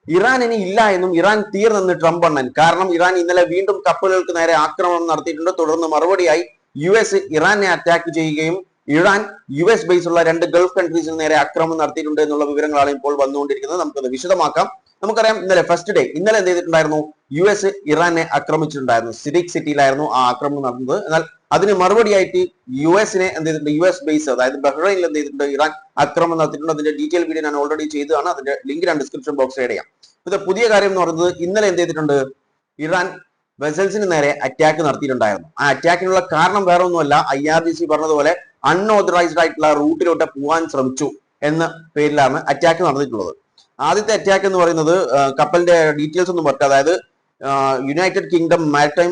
Iran ഇനി ഇല്ല എന്നും ഇറാൻ തീർന്നെന്ന് ട്രംപ് അണ്ണൻ. കാരണം ഇറാൻ ഇന്നലെ വീണ്ടും കപ്പലുകൾക്ക് നേരെ ആക്രമണം നടത്തിയിട്ടുണ്ട്. തുടർന്ന് മറുപടിയായി US ഇറാനെ അറ്റാക്ക് ചെയ്യുകയും ഇറാൻ US ബേസുള്ള 2 ഗൾഫ് കൺട്രീസിന് നേരെ ആക്രമണം നടത്തിയിട്ടുണ്ട് എന്നുള്ള വിവരങ്ങളാണ് ഇപ്പോൾ വന്നുകൊണ്ടിരിക്കുന്നത്. നമുക്കത് വിശദമാക്കാം. നമുക്കറിയാം ഇന്നലെ ഫസ്റ്റ് ഡേ ഇന്നലെ എന്ത് ചെയ്തിട്ടുണ്ടായിരുന്നു? US ഇറാനെ ആക്രമിച്ചിട്ടുണ്ടായിരുന്നു. സിറിക് സിറ്റിയിലായിരുന്നു ആ ആക്രമണം നടന്നത്. എന്നാൽ അതിന് മറുപടിയായിട്ട് യുഎസിനെ എന്ത് ചെയ്തിട്ടുണ്ട്? US ബേസ് അതായത് ബഹ്റൈനിൽ എന്ത് ചെയ്തിട്ടുണ്ട്? ഇറാൻ ആക്രമണം നടത്തിയിട്ടുണ്ട്. അതിന്റെ ഡീറ്റെയിൽ വീഡിയോ ഞാൻ ഓൾറെഡി ചെയ്തതാണ്. അതിന്റെ ലിങ്ക് ഞാൻ ഡിസ്ക്രിപ്ഷൻ ബോക്സിൽ ആഡ് ചെയ്യാം. ഇത് പുതിയ കാര്യം എന്ന് പറയുന്നത് ഇന്നലെ എന്ത് ചെയ്തിട്ടുണ്ട്? ഇറാൻ വെസൽസിന് നേരെ അറ്റാക്ക് നടത്തിയിട്ടുണ്ടായിരുന്നു. ആ അറ്റാക്കിനുള്ള കാരണം വേറെ ഒന്നുമല്ല, IRGC പറഞ്ഞതുപോലെ അൺഓതറൈസ്ഡ് ആയിട്ടുള്ള റൂട്ടിലോട്ട് പോകാൻ ശ്രമിച്ചു എന്ന പേരിലാണ് അറ്റാക്ക് നടന്നിട്ടുള്ളത്. ആദ്യത്തെ അറ്റാക്ക് എന്ന് പറയുന്നത് കപ്പലിന്റെ ഡീറ്റെയിൽസ് ഒന്നും പറ്റാ, അതായത് United kingdom maritime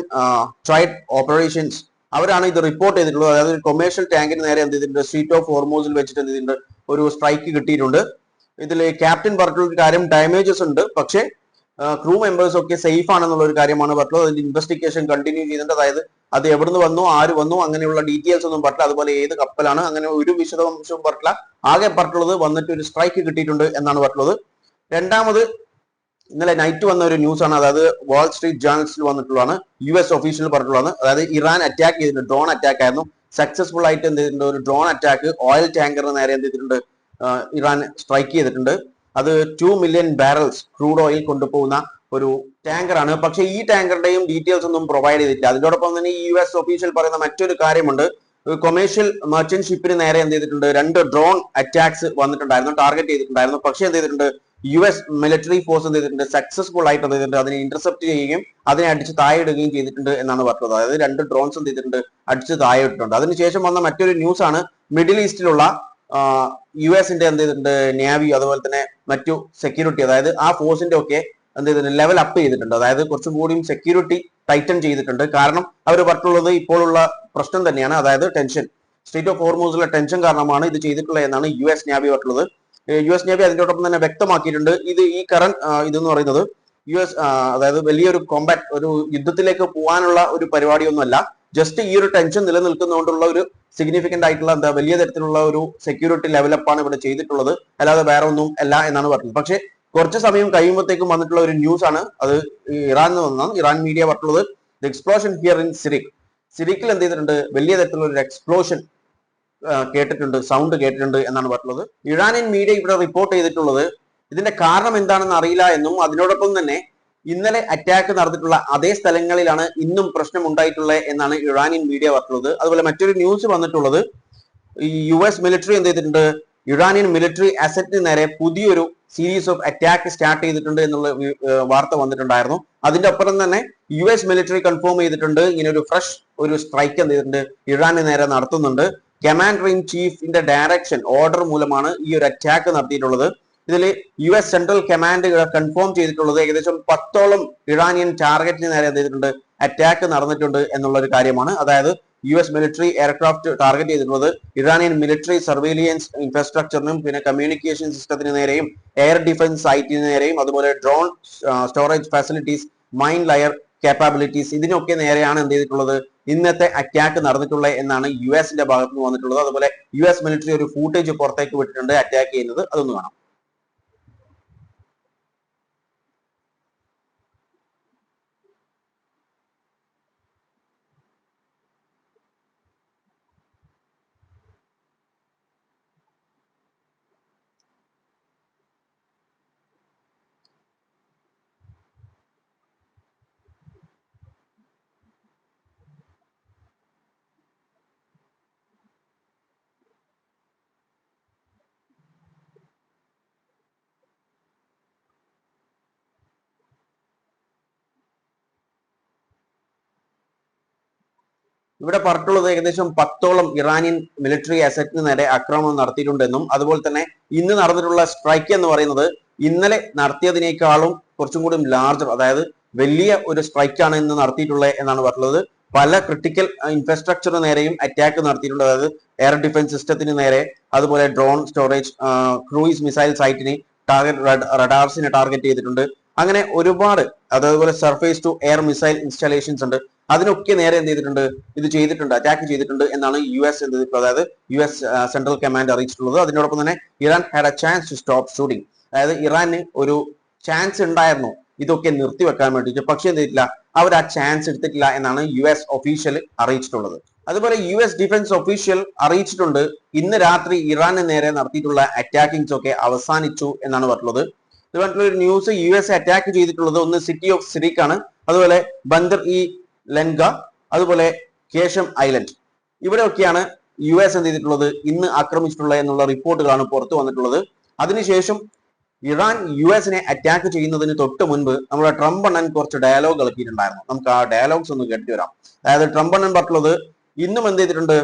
tried operations അവരാണ് ഇത് റിപ്പോർട്ട് ചെയ്തിട്ടുള്ളത്. അതായത് ഒരു കൊമേഴ്ഷ്യൽ ടാങ്കിന് നേരെ എന്ത് ചെയ്തിട്ടുണ്ട്? സ്ട്രീറ്റ് ഓഫ് ഹോർമോസിൽ വെച്ചിട്ട് എന്ത് ചെയ്തിട്ടുണ്ട്? ഒരു സ്ട്രൈക്ക് കിട്ടിയിട്ടുണ്ട്. ഇതിൽ ക്യാപ്റ്റൻ പറഞ്ഞിട്ടുള്ള കാര്യം ഡാമേജസ് ഉണ്ട്, പക്ഷേ ക്രൂ മെമ്പേഴ്സ് ഒക്കെ സേഫ് ആണെന്നുള്ള ഒരു കാര്യമാണ് പറഞ്ഞത്. അതിന്റെ ഇൻവെസ്റ്റിഗേഷൻ കണ്ടിന്യൂ ചെയ്യുന്നുണ്ട്. അതായത് അത് എവിടുന്ന് വന്നു, ആര് വന്നു, അങ്ങനെയുള്ള ഡീറ്റെയിൽസ് ഒന്നും പറഞ്ഞില്ല. അതുപോലെ ഏത് കപ്പലാണ്, അങ്ങനെ ഒരു വിശദാംശവും പറഞ്ഞില്ല. ആകെ പറഞ്ഞിട്ടുള്ളത് വന്നിട്ട് ഒരു സ്ട്രൈക്ക് കിട്ടിയിട്ടുണ്ട് എന്നാണ് പറഞ്ഞത്. രണ്ടാമത് ഇന്നലെ നൈറ്റ് വന്ന ഒരു ന്യൂസ് ആണ്, അതായത് വാൾ സ്ട്രീറ്റ് ജേർണൽസിൽ വന്നിട്ടുള്ളതാണ്, US ഒഫീഷ്യൽ പറഞ്ഞിട്ടുള്ളതാണ്. അതായത് ഇറാൻ അറ്റാക്ക് ചെയ്തിട്ടുണ്ട്, ഡ്രോൺ അറ്റാക്ക് ആയിരുന്നു. സക്സസ്ഫുൾ ആയിട്ട് എന്ത് ചെയ്തിട്ടുണ്ട്? ഒരു ഡ്രോൺ അറ്റാക്ക് ഓയിൽ ടാങ്കറിന് നേരെ എന്ത് ചെയ്തിട്ടുണ്ട്? ഇറാൻ സ്ട്രൈക്ക് ചെയ്തിട്ടുണ്ട്. അത് 2 മില്യൺ ബാരൽസ് ക്രൂഡ് ഓയിൽ കൊണ്ടുപോകുന്ന ഒരു ടാങ്കറാണ്. പക്ഷേ ഈ ടാങ്കറുടെയും ഡീറ്റെയിൽസ് ഒന്നും പ്രൊവൈഡ് ചെയ്തിട്ടില്ല. അതിനോടൊപ്പം തന്നെ ഈ US ഒഫീഷ്യൽ പറയുന്ന മറ്റൊരു കാര്യമുണ്ട്, കൊമേഴ്ഷ്യൽ മെർച്ചന്റ് ഷിപ്പിന് നേരെ എന്ത് ചെയ്തിട്ടുണ്ട്? 2 ഡ്രോൺ അറ്റാക്സ് വന്നിട്ടുണ്ടായിരുന്നു, ടാർഗറ്റ് ചെയ്തിട്ടുണ്ടായിരുന്നു. പക്ഷേ എന്ത് ചെയ്തിട്ടുണ്ട്? US മിലിറ്ററി ഫോഴ്സ് എന്ത് ചെയ്തിട്ടുണ്ട്? സക്സസ്ഫുൾ ആയിട്ട് എന്ത് ചെയ്തിട്ടുണ്ട്? അതിനെ ഇന്റർസെപ്റ്റ് ചെയ്യുകയും അതിനെ അടിച്ച് താഴെ ഇടുകയും ചെയ്തിട്ടുണ്ട് എന്നാണ് പറഞ്ഞത്. അതായത് 2 ഡ്രോൺസ് എന്ത് ചെയ്തിട്ടുണ്ട്? അടിച്ച് താഴെ ഇട്ടിട്ടുണ്ട്. അതിനുശേഷം വന്ന മറ്റൊരു ന്യൂസ് ആണ്, മിഡിൽ ഈസ്റ്റിലുള്ള US-ന്റെ എന്ത് ചെയ്തിട്ടുണ്ട്? നേവി അതുപോലെ തന്നെ മറ്റു സെക്യൂരിറ്റി, അതായത് ആ ഫോഴ്സിന്റെ ഒക്കെ എന്ത് ചെയ്തിട്ടുണ്ട്? ലെവൽ അപ്പ് ചെയ്തിട്ടുണ്ട്. അതായത് കുറച്ചും കൂടിയും സെക്യൂരിറ്റി ടൈറ്റൻ ചെയ്തിട്ടുണ്ട്. കാരണം അവർ പറഞ്ഞിട്ടുള്ളത് ഇപ്പോഴുള്ള പ്രശ്നം തന്നെയാണ്, അതായത് ടെൻഷൻ, സ്ട്രീറ്റ് ഓഫ് ഹോർമൂസിലെ ടെൻഷൻ കാരണമാണ് ഇത് ചെയ്തിട്ടുള്ളത് എന്നാണ് US നേവി പറഞ്ഞിട്ടുള്ളത്. US നേവി അതിനോടൊപ്പം തന്നെ വ്യക്തമാക്കിയിട്ടുണ്ട്, ഇത് ഈ കറന്റ് ഇതെന്ന് പറയുന്നത് അതായത് വലിയൊരു കോമ്പാറ്റ്, ഒരു യുദ്ധത്തിലേക്ക് പോകാനുള്ള ഒരു പരിപാടിയൊന്നുമല്ല, ജസ്റ്റ് ഈ ഒരു ടെൻഷൻ നിലനിൽക്കുന്നതുകൊണ്ടുള്ള ഒരു സിഗ്നിഫിക്കന്റ് ആയിട്ടുള്ള വലിയ തരത്തിലുള്ള ഒരു സെക്യൂരിറ്റി ലെവലപ്പാണ് ഇവിടെ ചെയ്തിട്ടുള്ളത്, അല്ലാതെ വേറെ ഒന്നും അല്ല എന്നാണ് പറഞ്ഞത്. പക്ഷേ കുറച്ച് സമയം കഴിയുമ്പോഴത്തേക്കും വന്നിട്ടുള്ള ഒരു ന്യൂസ് ആണ്, അത് ഇറാനിൽ നിന്നാണ്. ഇറാൻ മീഡിയ പറഞ്ഞിട്ടുള്ളത്, ദ എക്സ്പ്ലോഷൻ ഹിയർ ഇൻ സിറിക്കിൽ എന്ത് ചെയ്തിട്ടുണ്ട്? വലിയ തരത്തിലുള്ള ഒരു എക്സ്പ്ലോഷൻ കേട്ടിട്ടുണ്ട്, സൗണ്ട് കേട്ടിട്ടുണ്ട് എന്നാണ് പറഞ്ഞത്. ഇറാനിയൻ മീഡിയ ഇവിടെ റിപ്പോർട്ട് ചെയ്തിട്ടുള്ളത് ഇതിന്റെ കാരണം എന്താണെന്ന് അറിയില്ല എന്നും, അതിനോടൊപ്പം തന്നെ ഇന്നലെ അറ്റാക്ക് നടന്നിട്ടുള്ള അതേ സ്ഥലങ്ങളിലാണ് ഇന്നും പ്രശ്നം ഉണ്ടായിട്ടുള്ളത് എന്നാണ് ഇറാനിയൻ മീഡിയ പറഞ്ഞത്. അതുപോലെ മറ്റൊരു ന്യൂസ് വന്നിട്ടുള്ളത്, ഈ US മിലിറ്ററി എന്ത് ചെയ്തിട്ടുണ്ട്? ഇറാനിയൻ മിലിറ്ററി അസറ്റിന് നേരെ പുതിയൊരു സീരീസ് ഓഫ് അറ്റാക്ക് സ്റ്റാർട്ട് ചെയ്തിട്ടുണ്ട് എന്നുള്ള വാർത്ത വന്നിട്ടുണ്ടായിരുന്നു. അതിന്റെ ഒപ്പം തന്നെ US മിലിറ്ററി കൺഫേം ചെയ്തിട്ടുണ്ട്, ഇങ്ങനെ ഒരു ഫ്രഷ് ഒരു സ്ട്രൈക്ക് എന്ത് ചെയ്തിട്ടുണ്ട്? ഇറാന് നേരെ നടത്തുന്നുണ്ട്. കമാൻഡർ ഇൻ ചീഫിന്റെ ഡയറക്ഷൻ ഓർഡർ മൂലമാണ് ഈ ഒരു അറ്റാക്ക് നടത്തിയിട്ടുള്ളത്. ഇതിൽ US സെൻട്രൽ കമാൻഡ് കൺഫേം ചെയ്തിട്ടുള്ളത് ഏകദേശം 10ഓളം ഇറാനിയൻ ടാർഗറ്റിന് നേരെ എന്ത് ചെയ്തിട്ടുണ്ട്? അറ്റാക്ക് നടന്നിട്ടുണ്ട് എന്നുള്ള ഒരു കാര്യമാണ്. അതായത് US മിലിറ്ററി എയർക്രാഫ്റ്റ് ടാർഗറ്റ് ചെയ്തിട്ടുള്ളത് ഇറാനിയൻ മിലിറ്ററി സർവൈലിയൻസ് ഇൻഫ്രാസ്ട്രക്ചറിനും പിന്നെ കമ്മ്യൂണിക്കേഷൻ സിസ്റ്റത്തിന് നേരെയും എയർ ഡിഫൻസ് സൈറ്റിന് നേരെയും അതുപോലെ drone storage facilities, mine layer capabilities, ഇതിനൊക്കെ നേരെയാണ് എന്ത് ചെയ്തിട്ടുള്ളത്? ഇന്നത്തെ അറ്റാക്ക് നടന്നിട്ടുള്ളത് എന്നാണ് US-ന്റെ ഭാഗത്ത് നിന്ന് വന്നിട്ടുള്ളത്. അതുപോലെ US മിലിറ്ററി ഒരു ഫൂട്ടേജ് പുറത്തേക്ക് വിട്ടിട്ടുണ്ട് അറ്റാക്ക് ചെയ്യുന്നത്, അതൊന്ന് കാണാം. ഇവിടെ പറഞ്ഞിട്ടുള്ളത് ഏകദേശം 10ഓളം ഇറാനിയൻ മിലിറ്ററി അസറ്റിന് നേരെ ആക്രമണം നടത്തിയിട്ടുണ്ടെന്നും, അതുപോലെ തന്നെ ഇന്ന് നടന്നിട്ടുള്ള സ്ട്രൈക്ക് എന്ന് പറയുന്നത് ഇന്നലെ നടത്തിയതിനേക്കാളും കുറച്ചും കൂടി ലാർജർ, അതായത് വലിയ ഒരു സ്ട്രൈക്കാണ് ഇന്ന് നടത്തിയിട്ടുള്ളത് എന്നാണ് പറഞ്ഞത്. പല ക്രിട്ടിക്കൽ ഇൻഫ്രാസ്ട്രക്ചറിന് നേരെയും അറ്റാക്ക് നടത്തിയിട്ടുണ്ട്. അതായത് എയർ ഡിഫൻസ് സിസ്റ്റത്തിന് നേരെ, അതുപോലെ ഡ്രോൺ സ്റ്റോറേജ്, ക്രൂയിസ് മിസൈൽ സൈറ്റിനെ റഡാർസിനെ ടാർഗറ്റ് ചെയ്തിട്ടുണ്ട്. അങ്ങനെ ഒരുപാട്, അതേപോലെ surface to air missile installations ഉണ്ട്, അതിനൊക്കെ നേരെ എന്ത് ചെയ്തിട്ടുണ്ട്? ഇത് ചെയ്തിട്ടുണ്ട്, അറ്റാക്ക് ചെയ്തിട്ടുണ്ട് എന്നാണ് US എന്ത് ചെയ്തിട്ടുള്ളത്, അതായത് US സെൻട്രൽ കമാൻഡ് അറിയിച്ചിട്ടുള്ളത്. അതിനോടൊപ്പം തന്നെ Iran had a chance to stop shooting, അതായത് ഇറാന് ഒരു ചാൻസ് ഉണ്ടായിരുന്നു ഇതൊക്കെ നിർത്തിവെക്കാൻ വേണ്ടിയിട്ട്. പക്ഷെ എന്ത് ചെയ്തിട്ടില്ല, അവർ ആ ചാൻസ് എടുത്തിട്ടില്ല എന്നാണ് US ഒഫീഷ്യൽ അറിയിച്ചിട്ടുള്ളത്. അതുപോലെ US ഡിഫൻസ് ഒഫീഷ്യൽ അറിയിച്ചിട്ടുണ്ട് ഇന്ന് രാത്രി ഇറാന് നേരെ നടത്തിയിട്ടുള്ള അറ്റാക്കിങ്സ് ഒക്കെ അവസാനിച്ചു എന്നാണ് പറഞ്ഞിട്ടുള്ളത്. ഇത് പറഞ്ഞിട്ടുള്ള ഒരു ന്യൂസ്, US അറ്റാക്ക് ചെയ്തിട്ടുള്ളത് ഒന്ന് സിറ്റി ഓഫ് സിറിക് ആണ്, അതുപോലെ ബന്ദർ ഇ ലൻഗ, അതുപോലെ കേഷം ഐലൻഡ്. ഇവിടെയൊക്കെയാണ് US എന്ത് ചെയ്തിട്ടുള്ളത് ഇന്ന് ആക്രമിച്ചിട്ടുള്ളത് എന്നുള്ള റിപ്പോർട്ടുകളാണ് പുറത്തു വന്നിട്ടുള്ളത്. അതിനുശേഷം ഇറാൻ US അറ്റാക്ക് ചെയ്യുന്നതിന് തൊട്ട് മുൻപ് നമ്മുടെ ട്രംപ് അണ്ണൻ കുറച്ച് ഡയലോഗ് ഇളക്കിയിട്ടുണ്ടായിരുന്നു. നമുക്ക് ആ ഡയലോഗ്സ് ഒന്ന് കേട്ടിട്ട് വരാം. അതായത് ട്രംപ് അണ്ണൻ പറഞ്ഞുള്ളത് ഇന്നും എന്ത് ചെയ്തിട്ടുണ്ട്,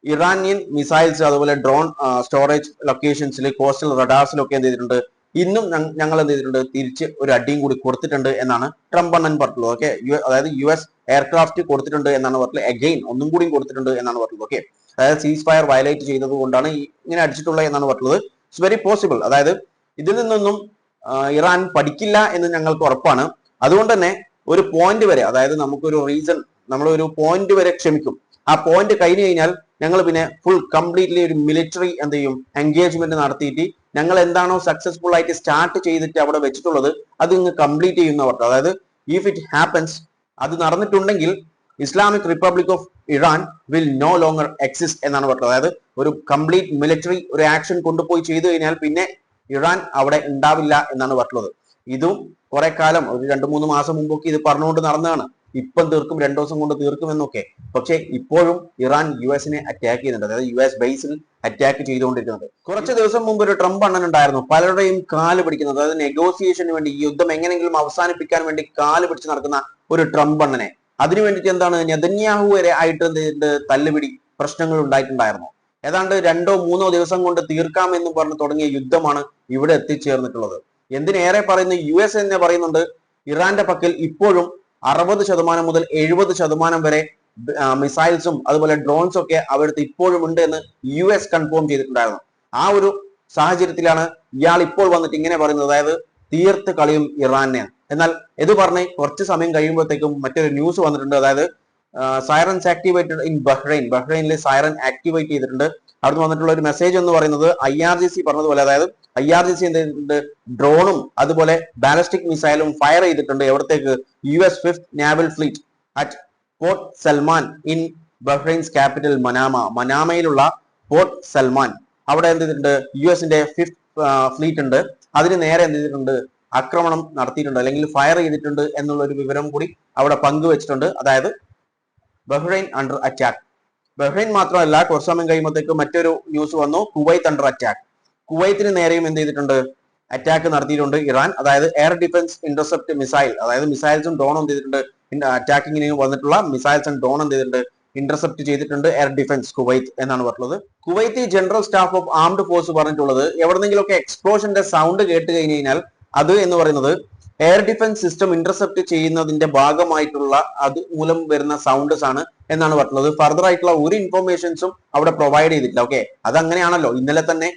ഇറാനിയൻ മിസൈൽസ് അതുപോലെ ഡ്രോൺ സ്റ്റോറേജ് ലൊക്കേഷൻസിൽ കോസ്റ്റൽ റഡാർസിലൊക്കെ എന്ത് ചെയ്തിട്ടുണ്ട്, ഇന്നും ഞങ്ങൾ എന്ത് ചെയ്തിട്ടുണ്ട് തിരിച്ച് ഒരു അടിയും കൂടി കൊടുത്തിട്ടുണ്ട് എന്നാണ് ട്രംപ് അണ്ണൻ പറഞ്ഞിട്ടുള്ളത്. ഓക്കെ, അതായത് US എയർക്രാഫ്റ്റ് കൊടുത്തിട്ടുണ്ട് എന്നാണ് പറഞ്ഞത്. അഗെയിൻ ഒന്നും കൂടിയും കൊടുത്തിട്ടുണ്ട് എന്നാണ് പറഞ്ഞത്. ഓക്കെ, അതായത് സീസ് ഫയർ വയലേറ്റ് ചെയ്തത് കൊണ്ടാണ് ഇങ്ങനെ അടിച്ചിട്ടുള്ളത് എന്നാണ് പറഞ്ഞത്. It's very possible. അതായത് ഇതിൽ നിന്നൊന്നും ഇറാൻ പഠിക്കില്ല എന്ന് ഞങ്ങൾക്ക് ഉറപ്പാണ്. അതുകൊണ്ട് തന്നെ ഒരു പോയിന്റ് വരെ, അതായത് നമുക്കൊരു റീസൺ, നമ്മളൊരു പോയിന്റ് വരെ ക്ഷമിക്കും. ആ പോയിന്റ് കഴിഞ്ഞു കഴിഞ്ഞാൽ ഞങ്ങൾ പിന്നെ ഫുൾ കംപ്ലീറ്റ്ലി ഒരു മിലിറ്ററി എന്ത് ചെയ്യും, എൻഗേജ്മെന്റ് നടത്തിയിട്ട് ഞങ്ങൾ എന്താണോ സക്സസ്ഫുൾ ആയിട്ട് സ്റ്റാർട്ട് ചെയ്തിട്ട് അവിടെ വെച്ചിട്ടുള്ളത് അത് ഇങ്ങ് കംപ്ലീറ്റ് ചെയ്യുന്നവർ. അതായത് ഇഫ് ഇറ്റ് ഹാപ്പൻസ്, അത് നടന്നിട്ടുണ്ടെങ്കിൽ Islamic Republic of Iran will no longer exist എന്നാണ് പറഞ്ഞത്. അതായത് ഒരു കംപ്ലീറ്റ് മിലിറ്ററി ഒരു ആക്ഷൻ കൊണ്ടുപോയി ചെയ്തു കഴിഞ്ഞാൽ പിന്നെ ഇറാൻ അവിടെ ഉണ്ടാവില്ല എന്നാണ് പറഞ്ഞത്. ഇതും കുറെ കാലം, ഒരു 2-3 മാസം മുമ്പൊക്കെ ഇത് പറഞ്ഞുകൊണ്ട് നടന്നതാണ്. ഇപ്പം തീർക്കും, 2 ദിവസം കൊണ്ട് തീർക്കും എന്നൊക്കെ. പക്ഷെ ഇപ്പോഴും ഇറാൻ US അറ്റാക്ക് ചെയ്യുന്നുണ്ട്, അതായത് US ബേസിൽ അറ്റാക്ക് ചെയ്തുകൊണ്ടിരിക്കുന്നത്. കുറച്ച് ദിവസം മുമ്പ് ഒരു ട്രംപ് അണ്ണൻ ഉണ്ടായിരുന്നു, പലരുടെയും കാല് പിടിക്കുന്നത്, അതായത് നെഗോസിയേഷന് വേണ്ടി, ഈ യുദ്ധം എങ്ങനെയെങ്കിലും അവസാനിപ്പിക്കാൻ വേണ്ടി കാല് പിടിച്ച് നടക്കുന്ന ഒരു ട്രംപ് അണ്ണനെ, അതിനു വേണ്ടിയിട്ട് എന്താണ് നെതന്യാഹു വരെ ആയിട്ട് തല്ലുപിടി പ്രശ്നങ്ങൾ ഉണ്ടായിട്ടുണ്ടായിരുന്നു. ഏതാണ്ട് 2-3 ദിവസം കൊണ്ട് തീർക്കാം എന്ന് പറഞ്ഞ് തുടങ്ങിയ യുദ്ധമാണ് ഇവിടെ എത്തിച്ചേർന്നിട്ടുള്ളത്. എന്തിനേറെ പറയുന്ന US തന്നെ പറയുന്നുണ്ട് ഇറാന്റെ പക്കൽ ഇപ്പോഴും 60% മുതൽ 70% വരെ മിസൈൽസും അതുപോലെ ഡ്രോൺസും ഒക്കെ അവിടുത്തെ ഇപ്പോഴും ഉണ്ട് എന്ന് US കൺഫേം ചെയ്തിട്ടുണ്ടായിരുന്നു. ആ ഒരു സാഹചര്യത്തിലാണ് ഇയാൾ ഇപ്പോൾ വന്നിട്ട് ഇങ്ങനെ പറയുന്നത്, അതായത് തീർത്ത് കളിയും ഇറാനെ. എന്നാൽ ഇത് പറഞ്ഞ് കുറച്ച് സമയം കഴിയുമ്പോഴത്തേക്കും മറ്റൊരു ന്യൂസ് വന്നിട്ടുണ്ട്. അതായത് സൈറൻസ് ആക്ടിവേറ്റഡ് ഇൻ ബഹ്റൈനിലെ സൈറൻ ആക്ടിവേറ്റ് ചെയ്തിട്ടുണ്ട്. അവിടുന്ന് വന്നിട്ടുള്ള ഒരു മെസ്സേജ് എന്ന് പറയുന്നത് IRGC പറഞ്ഞതുപോലെ, അതായത് IRGC എന്ത് ചെയ്തിട്ടുണ്ട്, ഡ്രോണും അതുപോലെ ബാലിസ്റ്റിക് മിസൈലും ഫയർ ചെയ്തിട്ടുണ്ട്. എവിടത്തേക്ക്, US 5th naval fleet at port Salman in Bahrain's capital മനാമയിലുള്ള പോർട്ട് സൽമാൻ, അവിടെ എന്ത് ചെയ്തിട്ടുണ്ട് US 5th ഫ്ലീറ്റ് ഉണ്ട്, അതിന് നേരെ എന്ത് ചെയ്തിട്ടുണ്ട് ആക്രമണം നടത്തിയിട്ടുണ്ട്, അല്ലെങ്കിൽ ഫയർ ചെയ്തിട്ടുണ്ട് എന്നുള്ള ഒരു വിവരം കൂടി അവിടെ പങ്കുവച്ചിട്ടുണ്ട്. അതായത് ബഹ്റൈൻ അണ്ടർ അറ്റാക്ക്. ബഹ്റൈൻ മാത്രമല്ല, കുറച്ച് സമയം കഴിയുമ്പോഴത്തേക്ക് മറ്റൊരു ന്യൂസ് വന്നു, കുവൈത്ത് അണ്ടർ അറ്റാക്ക്. കുവൈത്തിന് നേരെയും എന്ത് ചെയ്തിട്ടുണ്ട്, അറ്റാക്ക് നടത്തിയിട്ടുണ്ട് ഇറാൻ. അതായത് എയർ ഡിഫൻസ് ഇന്റർസെപ്റ്റ് മിസൈൽ, അതായത് മിസൈൽസും ഡ്രോണും എന്ത് ചെയ്തിട്ടുണ്ട്, അറ്റാക്കിങ്ങിന് വന്നിട്ടുള്ള മിസൈൽസ് ആൻഡ് ഡ്രോൺ എന്ത് ചെയ്തിട്ടുണ്ട്, ഇന്റർസെപ്റ്റ് ചെയ്തിട്ടുണ്ട് എയർ ഡിഫൻസ് കുവൈത്ത് എന്നാണ് പറഞ്ഞത്. Kuwaiti general staff of armed force പറഞ്ഞിട്ടുള്ളത്, എവിടെന്നെങ്കിലുമൊക്കെ എക്സ്പ്ലോഷന്റെ സൗണ്ട് കേട്ട് കഴിഞ്ഞ് കഴിഞ്ഞാൽ അത് എന്ന് പറയുന്നത് എയർ ഡിഫൻസ് സിസ്റ്റം ഇന്റർസെപ്റ്റ് ചെയ്യുന്നതിന്റെ ഭാഗമായിട്ടുള്ള അത് മൂലം വരുന്ന സൗണ്ട്സ് ആണ് എന്നാണ് പറഞ്ഞത്. ഫർദർ ആയിട്ടുള്ള ഒരു ഇൻഫോർമേഷൻസും അവിടെ പ്രൊവൈഡ് ചെയ്തിട്ടില്ല. ഓക്കെ, അതങ്ങനെയാണല്ലോ. ഇന്നലെ തന്നെ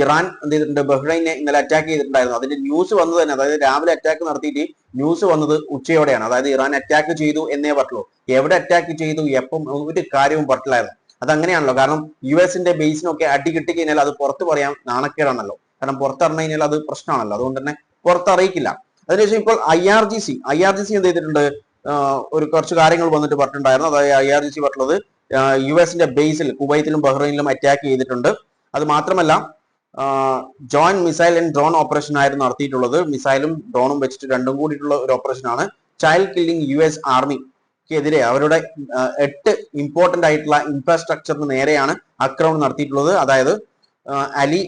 ഇറാൻ എന്ത് ചെയ്തിട്ടുണ്ട്, ബഹ്റൈനെ ഇന്നലെ അറ്റാക്ക് ചെയ്തിട്ടുണ്ടായിരുന്നു. അതിന്റെ ന്യൂസ് വന്നത് തന്നെ, അതായത് രാവിലെ അറ്റാക്ക് നടത്തിയിട്ട് ന്യൂസ് വന്നത് ഉച്ചയോടെയാണ്. അതായത് ഇറാൻ അറ്റാക്ക് ചെയ്തു എന്നേ പറ്റുള്ളൂ. എവിടെ അറ്റാക്ക് ചെയ്തു, എപ്പം, ഒരു കാര്യവും പറ്റില്ലായിരുന്നു. അതങ്ങനെയാണല്ലോ. കാരണം US ബേസിനൊക്കെ അടി കിട്ടി കഴിഞ്ഞാൽ അത് പുറത്ത് പറയാൻ നാണക്കേടാണല്ലോ. കാരണം പുറത്തറിഞ്ഞു കഴിഞ്ഞാൽ അത് പ്രശ്നമാണല്ലോ. അതുകൊണ്ട് തന്നെ പുറത്തറിയിക്കില്ല. അതിനുശേഷം ഇപ്പോൾ IRGC എന്ത് ചെയ്തിട്ടുണ്ട്, ഒരു കുറച്ച് കാര്യങ്ങൾ വന്നിട്ട് പറഞ്ഞിട്ടുണ്ടായിരുന്നു. അതായത് IRGC പറഞ്ഞത് US ബേസിൽ കുവൈത്തിലും ബഹ്റൈനിലും അറ്റാക്ക് ചെയ്തിട്ടുണ്ട്. അത് മാത്രമല്ല joint missile and drone operation ആയിരുന്നു നടത്തിയിട്ടുള്ളത്. മിസൈലും ഡ്രോണും വെച്ചിട്ട് രണ്ടും കൂടിയിട്ടുള്ള ഒരു ഓപ്പറേഷൻ ആണ്. ചൈൽഡ് കില്ലിംഗ് US ആർമിക്കെതിരെ അവരുടെ 8 ഇമ്പോർട്ടന്റ് ആയിട്ടുള്ള ഇൻഫ്രാസ്ട്രക്ചറിന് നേരെയാണ് ആക്രമണം നടത്തിയിട്ടുള്ളത്. അതായത് Ali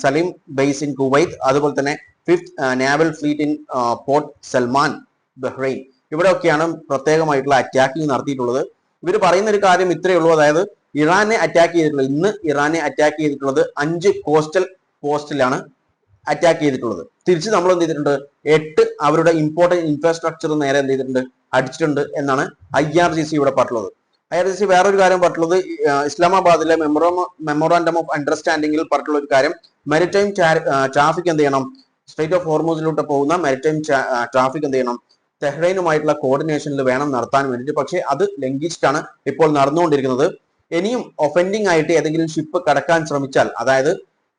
Salem base in Kuwait, അതുപോലെ തന്നെ 5th naval fleet in port Salman Bahrain, ഇവിടെയൊക്കെയാണ് പ്രത്യേകമായിട്ടുള്ള അറ്റാക്കിംഗ് നടത്തിയിട്ടുള്ളത്. ഇവർ പറയുന്ന ഒരു കാര്യം ഇത്രയേ ഉള്ളൂ, അതായത് ഇറാനെ അറ്റാക്ക് ചെയ്തിട്ടുള്ളത്, ഇന്ന് ഇറാനെ അറ്റാക്ക് ചെയ്തിട്ടുള്ളത് 5 കോസ്റ്റൽ പോസ്റ്റിലാണ് അറ്റാക്ക് ചെയ്തിട്ടുള്ളത്. തിരിച്ച് നമ്മൾ എന്ത് ചെയ്തിട്ടുണ്ട്, 8 അവരുടെ ഇമ്പോർട്ടന്റ് ഇൻഫ്രാസ്ട്രക്ചർ നേരെ എന്ത് ചെയ്തിട്ടുണ്ട്, അടിച്ചിട്ടുണ്ട് എന്നാണ് IRGC ഇവിടെ പറഞ്ഞിട്ടുള്ളത്. IRGC വേറൊരു കാര്യം പറഞ്ഞിട്ടുള്ളത്, ഇസ്ലാമാബാദിലെ മെമ്മോറാണ്ടം ഓഫ് അണ്ടർസ്റ്റാൻഡിംഗിൽ പറഞ്ഞിട്ടുള്ള ഒരു കാര്യം, മാരിടൈം ട്രാഫിക് എന്ത് ചെയ്യണം, സ്ട്രേറ്റ് ഓഫ് ഹോർമൂസിലൂടെ പോകുന്ന മാരിടൈം ട്രാഫിക് എന്ത് ചെയ്യണം, തെഹ്റൈനുമായിട്ടുള്ള കോർഡിനേഷനിൽ വേണം നടത്താൻ വേണ്ടിയിട്ട്. പക്ഷെ അത് ലംഘിച്ചിട്ടാണ് ഇപ്പോൾ നടന്നുകൊണ്ടിരിക്കുന്നത്. ഇനിയും ഒഫൻഡിങ് ആയിട്ട് ഏതെങ്കിലും ഷിപ്പ് കടക്കാൻ ശ്രമിച്ചാൽ, അതായത്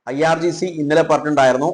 IRGC ഇന്നലെ പറഞ്ഞിട്ടുണ്ടായിരുന്നു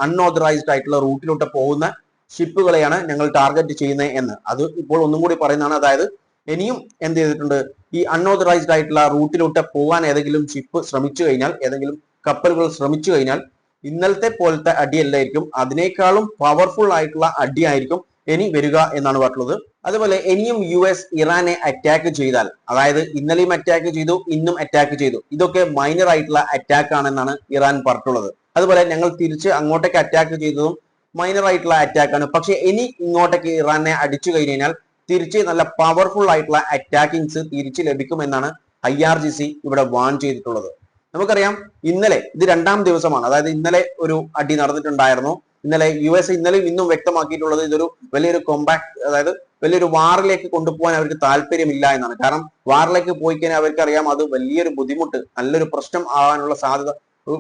അൺഓതറൈസ്ഡ് ആയിട്ടുള്ള റൂട്ടിലോട്ട് പോകുന്ന ഷിപ്പുകളെയാണ് ഞങ്ങൾ ടാർഗറ്റ് ചെയ്യുന്നത് എന്ന്. അത് ഇപ്പോൾ ഒന്നും കൂടി പറയുന്നതാണ്. അതായത് ഇനിയും എന്ത് ചെയ്തിട്ടുണ്ട്, ഈ അൺഓതറൈസ്ഡ് ആയിട്ടുള്ള റൂട്ടിലോട്ട് പോകാൻ ഏതെങ്കിലും ഷിപ്പ് ശ്രമിച്ചു കഴിഞ്ഞാൽ, ഏതെങ്കിലും കപ്പലുകൾ ശ്രമിച്ചു കഴിഞ്ഞാൽ ഇന്നലത്തെ പോലത്തെ അടിയല്ലായിരിക്കും, അതിനേക്കാളും പവർഫുൾ ആയിട്ടുള്ള അടിയായിരിക്കും ഇനി വരിക എന്നാണ് പറഞ്ഞത്. അതുപോലെ ഇനിയും US ഇറാനെ അറ്റാക്ക് ചെയ്താൽ, അതായത് ഇന്നലെയും അറ്റാക്ക് ചെയ്തു, ഇന്നും അറ്റാക്ക് ചെയ്തു, ഇതൊക്കെ മൈനർ ആയിട്ടുള്ള അറ്റാക്ക് ആണെന്നാണ് ഇറാൻ പറഞ്ഞിട്ടുള്ളത്. അതുപോലെ ഞങ്ങൾ തിരിച്ച് അങ്ങോട്ടേക്ക് അറ്റാക്ക് ചെയ്തതും മൈനർ ആയിട്ടുള്ള അറ്റാക്ക് ആണ്. പക്ഷെ ഇനി ഇങ്ങോട്ടേക്ക് ഇറാനെ അടിച്ചു കഴിഞ്ഞാൽ തിരിച്ച് നല്ല പവർഫുൾ ആയിട്ടുള്ള അറ്റാക്കിങ്സ് തിരിച്ച് ലഭിക്കുമെന്നാണ് IRGC ഇവിടെ വാൺ ചെയ്തിട്ടുള്ളത്. നമുക്കറിയാം ഇന്നലെ ഇത് 2ാം ദിവസമാണ്, അതായത് ഇന്നലെ ഒരു അടി നടന്നിട്ടുണ്ടായിരുന്നു. ഇന്നലെ US ഇന്നലെയും ഇന്നും വ്യക്തമാക്കിയിട്ടുള്ളത് ഇതൊരു വലിയൊരു കോമ്പാക്ട്, അതായത് വലിയൊരു വാറിലേക്ക് കൊണ്ടുപോകാൻ അവർക്ക് താല്പര്യമില്ല എന്നാണ്. കാരണം വാറിലേക്ക് പോയി കഴിഞ്ഞാൽ അവർക്കറിയാം അത് വലിയൊരു ബുദ്ധിമുട്ട്, നല്ലൊരു പ്രശ്നം ആവാനുള്ള സാധ്യത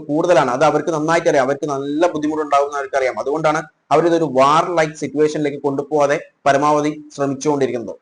കൂടുതലാണ്. അത് അവർക്ക് നന്നായിട്ട് അറിയാം, അവർക്ക് നല്ല ബുദ്ധിമുട്ടുണ്ടാകുന്ന അവർക്കറിയാം. അതുകൊണ്ടാണ് അവരിതൊരു വാർ ലൈക്ക് സിറ്റുവേഷനിലേക്ക് കൊണ്ടുപോകാതെ പരമാവധി ശ്രമിച്ചുകൊണ്ടിരിക്കുന്നത്.